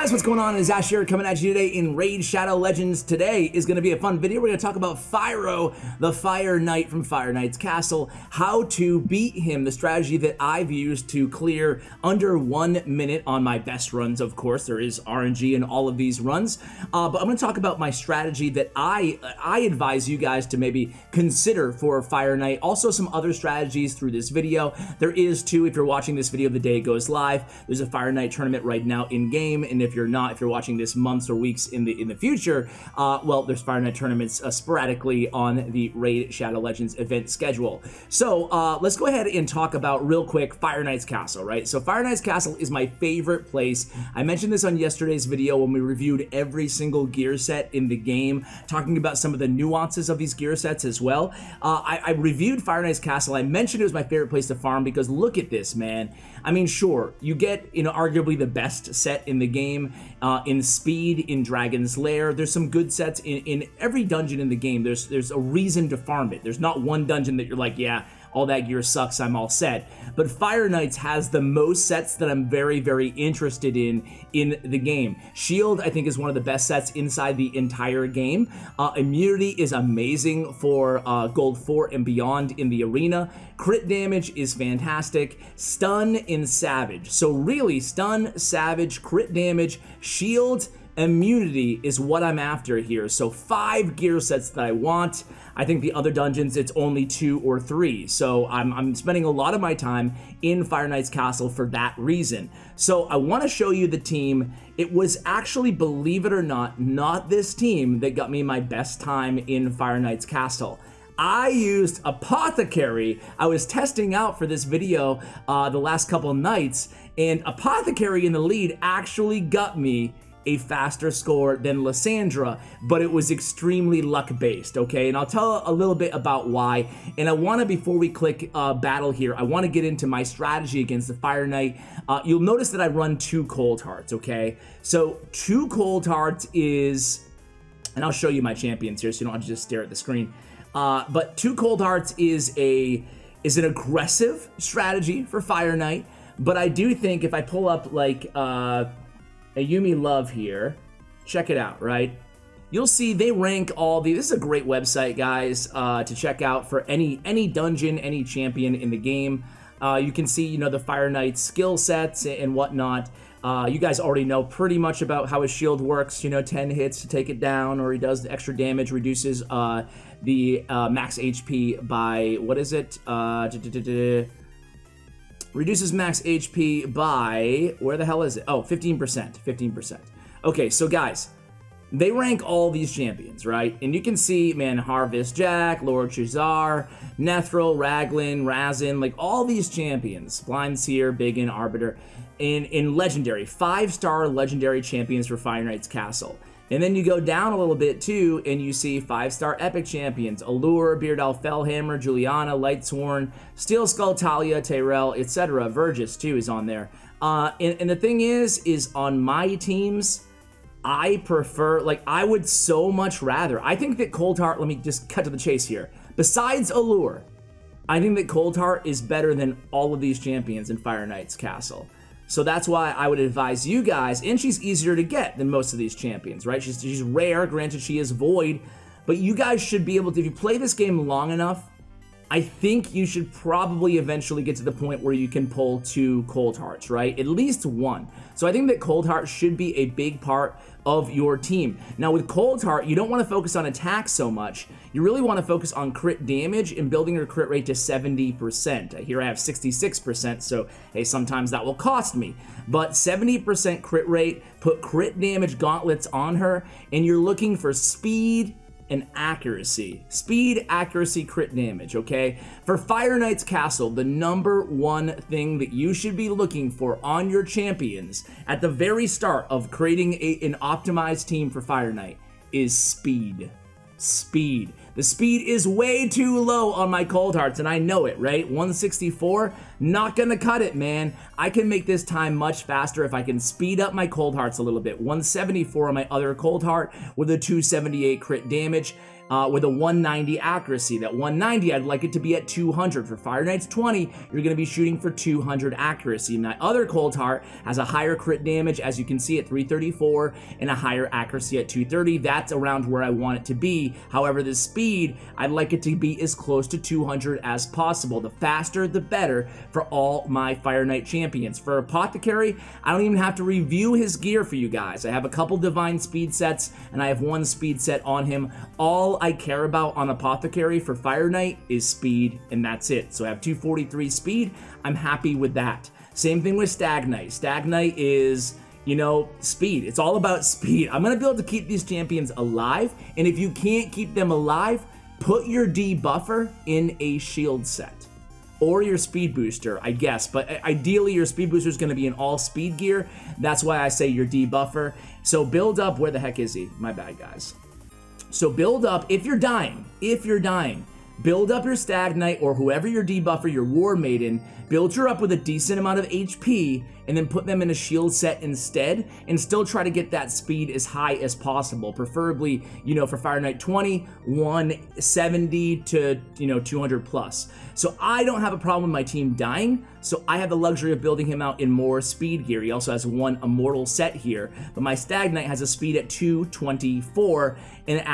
guys, what's going on? It's Ash here coming at you today in Raid Shadow Legends. Today is going to be a fun video. We're going to talk about Fyro, the Fire Knight from Fire Knight's Castle, how to beat him, the strategy that I've used to clear under 1 minute on my best runs. Of course, there is RNG in all of these runs, but I'm going to talk about my strategy that I advise you guys to maybe consider for Fire Knight. Also, some other strategies through this video. There is too, if you're watching this video the day it goes live, there's a Fire Knight tournament right now in game, and if you're not, if you're watching this months or weeks in the future, well, there's Fire Knight tournaments sporadically on the Raid Shadow Legends event schedule. So let's go ahead and talk about real quick Fire Knight's Castle, right? So Fire Knight's Castle is my favorite place. I mentioned this on yesterday's video when we reviewed every single gear set in the game, talking about some of the nuances of these gear sets as well. I reviewed Fire Knight's Castle. I mentioned it was my favorite place to farm because look at this, man. I mean, sure, you get, you know, arguably the best set in the game, in speed, in Dragon's Lair. There's some good sets in every dungeon in the game. There's a reason to farm it. There's not one dungeon that you're like, yeah, all that gear sucks, I'm all set. But Fire Knight's has the most sets that I'm very, very interested in the game. Shield, I think, is one of the best sets inside the entire game. Immunity is amazing for Gold 4 and beyond in the arena. Crit damage is fantastic. Stun in Savage. So really, stun, Savage, crit damage, shield, immunity is what I'm after here. So 5 gear sets that I want. I think the other dungeons, it's only 2 or 3. So I'm spending a lot of my time in Fire Knight's Castle for that reason. So I want to show you the team. It was actually, believe it or not this team that got me my best time in Fire Knight's Castle. I used Apothecary. I was testing out for this video the last couple nights, and Apothecary in the lead actually got me a faster score than Lysandra, but it was extremely luck-based, okay? And I'll tell a little bit about why. And I want to, before we click battle here, I want to get into my strategy against the Fire Knight. You'll notice that I run 2 Cold Hearts, okay? So 2 Cold Hearts is, and I'll show you my champions here so you don't have to just stare at the screen. But 2 Cold Hearts is an aggressive strategy for Fire Knight, but I do think if I pull up like a Yuumi Love here, check it out, right? You'll see they rank all the, this is a great website, guys, to check out for any dungeon, any champion in the game. You can see, you know, the Fire Knight skill sets and whatnot. You guys already know pretty much about how his shield works, you know, 10 hits to take it down, or he does the extra damage, reduces the max HP by, what is it? Reduces max HP by, where the hell is it? Oh, 15%, 15%. Okay, so guys, they rank all these champions, right? And you can see, man, Harvest Jack, Lord Chazar, Nethril, Raglan, Razin, like all these champions, Blind Seer, Biggin, Arbiter, in Legendary, 5-star Legendary champions for Fire Knight's Castle. And then you go down a little bit too, and you see 5-star epic champions: Allure, Beardal Fellhammer, Juliana, Lightsworn, Steel Skull, Talia, Tyrell, etc. Vergis too is on there. And the thing is on my teams, I prefer, like, I would so much rather, I think that Cold Heart, let me just cut to the chase here. Besides Allure, I think that Cold Heart is better than all of these champions in Fire Knight's Castle. So that's why I would advise you guys, and she's easier to get than most of these champions, right? She's rare, granted she is void, but you guys should be able to, if you play this game long enough, I think you should probably eventually get to the point where you can pull 2 Cold Hearts, right? At least 1. So I think that Cold Heart should be a big part of your team. Now with Cold Heart, you don't want to focus on attack so much. You really want to focus on crit damage and building your crit rate to 70%. Here I have 66%, so hey, sometimes that will cost me. But 70% crit rate, put crit damage gauntlets on her, and you're looking for speed and accuracy. Speed, accuracy, crit damage, okay? For Fire Knight's Castle, the #1 thing that you should be looking for on your champions at the very start of creating an optimized team for Fire Knight is speed. Speed. The speed is way too low on my Cold Hearts, and I know it, right? 164, not gonna cut it, man. I can make this time much faster if I can speed up my Cold Hearts a little bit. 174 on my other Cold Heart with a 278 crit damage. with a 190 accuracy. That 190, I'd like it to be at 200. For Fire Knight's 20, you're going to be shooting for 200 accuracy. My other Cold Heart has a higher crit damage, as you can see, at 334, and a higher accuracy at 230. That's around where I want it to be. However, the speed, I'd like it to be as close to 200 as possible. The faster, the better for all my Fire Knight champions. For Apothecary, I don't even have to review his gear for you guys. I have a couple Divine Speed sets, and I have one speed set on him. All I care about on Apothecary for Fire Knight is speed, and that's it. So I have 243 speed. I'm happy with that. Same thing with Stag Knight. Stag Knight is, you know, speed. It's all about speed. I'm going to be able to keep these champions alive, and if you can't keep them alive, put your debuffer in a shield set. Or your speed booster, I guess. But ideally, your speed booster is going to be in all speed gear. That's why I say your debuffer. So build up. Where the heck is he? My bad, guys. So build up. If you're dying, build up your Stag Knight or whoever your debuffer, your War Maiden. Build her up with a decent amount of HP, and then put them in a shield set instead, and still try to get that speed as high as possible. Preferably, you know, for Fire Knight 20, 170 to, you know, 200 plus. So I don't have a problem with my team dying, so I have the luxury of building him out in more speed gear. He also has one Immortal set here, but my Stag Knight has a speed at 224 and an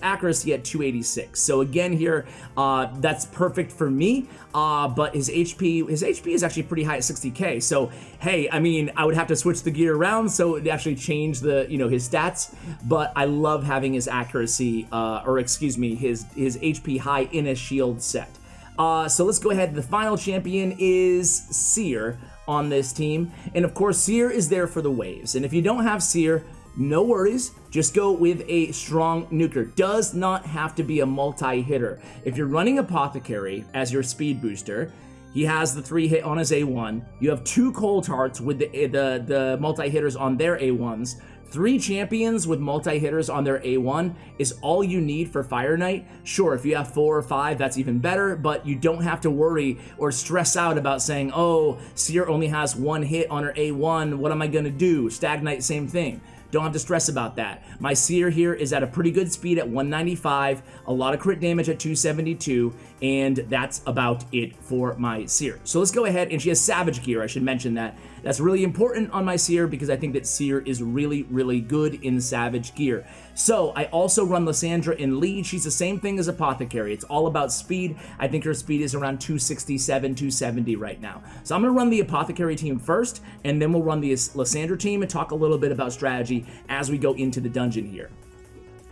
accuracy at 286. So again here, that's perfect for me, but his HP is actually pretty high at 60k. So hey, I mean, I would have to switch the gear around so it actually change the, you know, his stats, but I love having his accuracy, or excuse me, his HP high in a shield set. So let's go ahead. The final champion is Seer on this team, and of course Seer is there for the waves, and if you don't have Seer, no worries, just go with a strong nuker. Does not have to be a multi-hitter. If you're running Apothecary as your speed booster, he has the 3-hit on his A1. You have 2 Cold Hearts with the multi-hitters on their A1s. 3 champions with multi-hitters on their A1 is all you need for Fire Knight. Sure, if you have 4 or 5, that's even better, but you don't have to worry or stress out about saying, oh, Seer only has 1 hit on her A1, what am I gonna do? Stag Knight, same thing. Don't have to stress about that. My Seer here is at a pretty good speed at 195, a lot of crit damage at 272, and that's about it for my Seer. So let's go ahead, and she has Savage gear, I should mention that. That's really important on my Seer because I think that Seer is really, really good in Savage gear. So I also run Lysandra in lead. She's the same thing as Apothecary. It's all about speed. I think her speed is around 267, 270 right now. So I'm going to run the Apothecary team first, and then we'll run the Lysandra team and talk a little bit about strategy as we go into the dungeon here.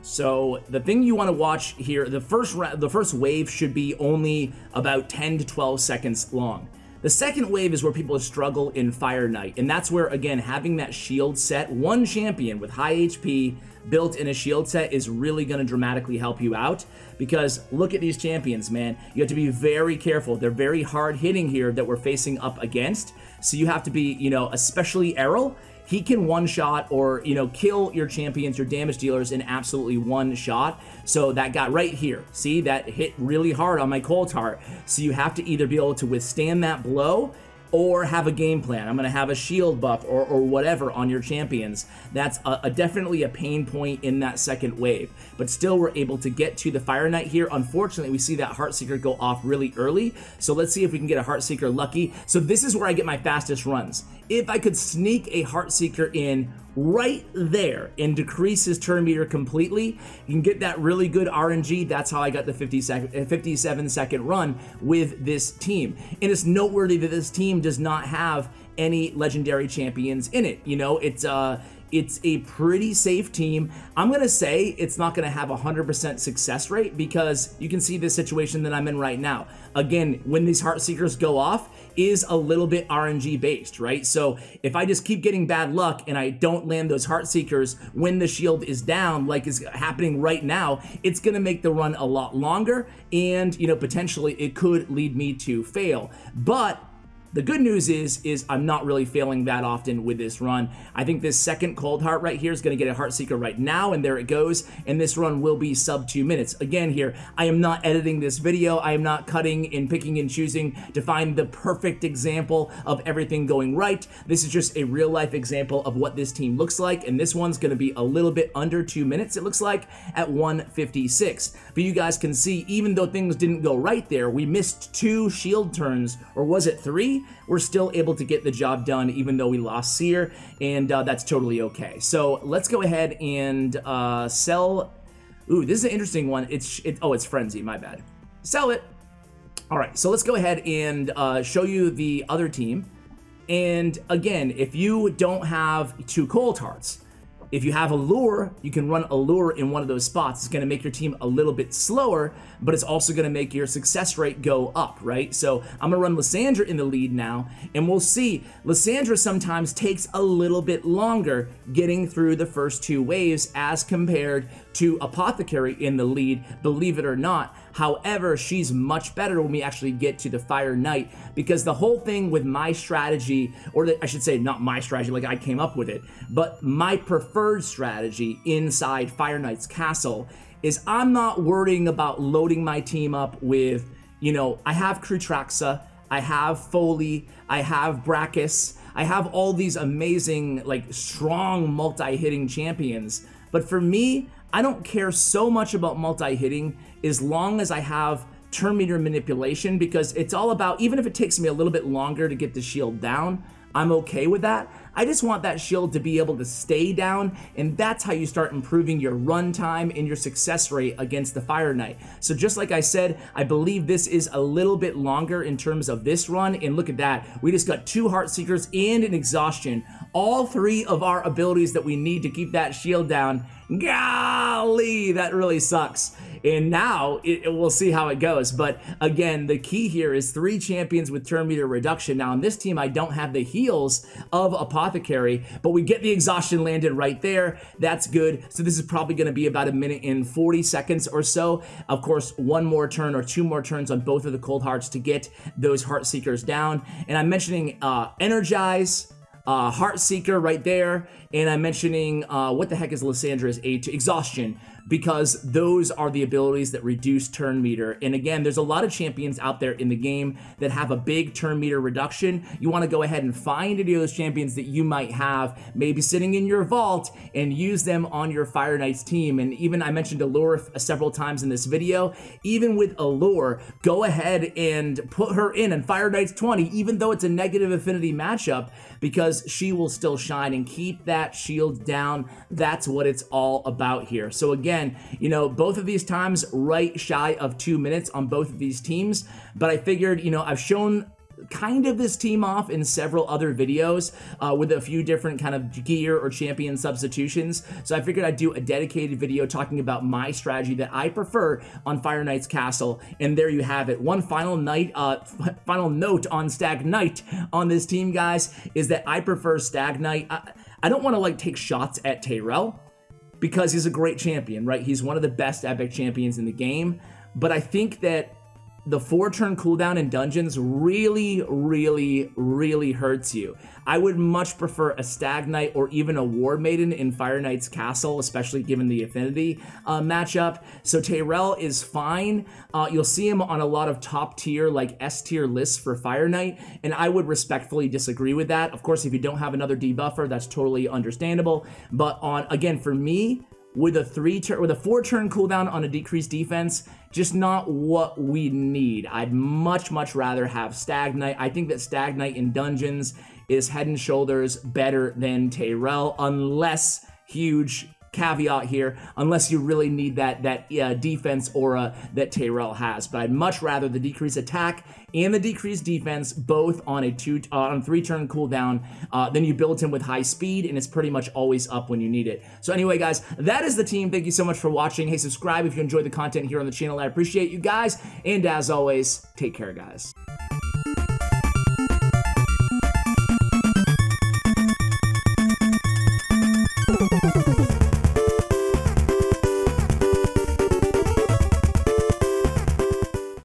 So the thing you want to watch here, the first wave should be only about 10 to 12 seconds long. The second wave is where people struggle in Fire Knight, and that's where, again, having that shield set, one champion with high HP built in a shield set is really going to dramatically help you out, because look at these champions, man. You have to be very careful. They're very hard hitting here that we're facing up against, so you have to be, you know, especially Errol. He can one-shot or, you know, kill your champions, your damage dealers in absolutely one shot. So that got right here. See, that hit really hard on my Cold Heart. So you have to either be able to withstand that blow or have a game plan. I'm going to have a shield buff or whatever on your champions. That's definitely a pain point in that second wave. But still, we're able to get to the Fire Knight here. Unfortunately, we see that Heartseeker go off really early. So let's see if we can get a Heartseeker lucky. So this is where I get my fastest runs. If I could sneak a Heartseeker in right there and decrease his turn meter completely, you can get that really good RNG. That's how I got the 57-second run with this team. And it's noteworthy that this team does not have any legendary champions in it. You know, it's a pretty safe team. I'm gonna say it's not gonna have 100% success rate because you can see the situation that I'm in right now. Again, when these Heartseekers go off is a little bit RNG based, right? So if I just keep getting bad luck and I don't land those Heartseekers when the shield is down, like is happening right now, it's gonna make the run a lot longer, and, you know, potentially it could lead me to fail. But The good news is I'm not really failing that often with this run. I think this second Cold Heart right here is going to get a Heart Seeker right now, and there it goes, and this run will be sub 2 minutes. Again here, I am not editing this video. I am not cutting and picking and choosing to find the perfect example of everything going right. This is just a real life example of what this team looks like, and this one's going to be a little bit under 2 minutes, it looks like, at 1:56. But you guys can see, even though things didn't go right there, we missed 2 shield turns, or was it 3? We're still able to get the job done even though we lost Seer, and that's totally okay. So let's go ahead and sell. Ooh, this is an interesting one. Oh, it's Frenzy, my bad. Sell it. All right, so let's go ahead and show you the other team. And again, if you don't have 2 Cold Hearts, if you have Allure, you can run Allure in one of those spots. It's going to make your team a little bit slower, but it's also going to make your success rate go up, right? So I'm going to run Lysandra in the lead now, and we'll see. Lysandra sometimes takes a little bit longer getting through the first 2 waves as compared to Apothecary in the lead, believe it or not. However, she's much better when we actually get to the Fire Knight, because the whole thing with my strategy, or I should say not my strategy, like I came up with it, but my preferred strategy inside Fire Knight's castle is I'm not worrying about loading my team up with, you know, I have Krutraxa, I have Foley, I have Brachus, I have all these amazing, like, strong multi-hitting champions. But for me, I don't care so much about multi-hitting as long as I have turn meter manipulation, because it's all about, even if it takes me a little bit longer to get the shield down, I'm okay with that. I just want that shield to be able to stay down, and that's how you start improving your run time and your success rate against the Fire Knight. So just like I said, I believe this is a little bit longer in terms of this run, and look at that. We just got 2 Heart Seekers and an Exhaustion. All 3 of our abilities that we need to keep that shield down. Golly, that really sucks. And now we'll see how it goes. But again, the key here is 3 champions with turn meter reduction. Now on this team, I don't have the heals of Apothecary, but we get the Exhaustion landed right there. That's good. So this is probably going to be about 1 minute and 40 seconds or so. Of course, 1 more turn or 2 more turns on both of the Cold Hearts to get those Heart Seekers down. And I'm mentioning Energize, Heart Seeker right there, and I'm mentioning what the heck is Lysandra's A2? Exhaustion, because those are the abilities that reduce turn meter. And again, there's a lot of champions out there in the game that have a big turn meter reduction. You want to go ahead and find any of those champions that you might have maybe sitting in your vault and use them on your Fire Knight's team. And even I mentioned Allure several times in this video. Even with Allure, go ahead and put her in Fire Knight's 20, even though it's a negative affinity matchup, because she will still shine and keep that shield down. That's what it's all about here. So again, you know, both of these times right shy of 2 minutes on both of these teams, but I figured, you know, I've shown kind of this team off in several other videos with a few different kind of gear or champion substitutions. So I figured I'd do a dedicated video talking about my strategy that I prefer on Fire Knight's Castle. And there you have it. One final note on Stag Knight on this team, guys, is that I prefer Stag Knight. I don't want to like take shots at Tyrell because he's a great champion, right? He's one of the best epic champions in the game. But I think that the 4-turn cooldown in dungeons really, really, really hurts you. I would much prefer a Stag Knight or even a War Maiden in Fire Knight's Castle, especially given the affinity matchup. So Tyrell is fine. You'll see him on a lot of top tier, like S tier lists for Fire Knight, and I would respectfully disagree with that. Of course, if you don't have another debuffer, that's totally understandable. But again, for me, with a 4-turn cooldown on a decreased defense, just not what we need. I'd much rather have Stag Knight. I think that Stag Knight in dungeons is head and shoulders better than Tyrell, unless, huge caveat here, unless you really need that defense aura that Tyrell has. But I'd much rather the decreased attack and the decreased defense both on a 3-turn cooldown. Then you build him with high speed, and it's pretty much always up when you need it. So anyway, guys, that is the team. Thank you so much for watching. Hey, subscribe if you enjoyed the content here on the channel. I appreciate you guys, and as always, take care, guys.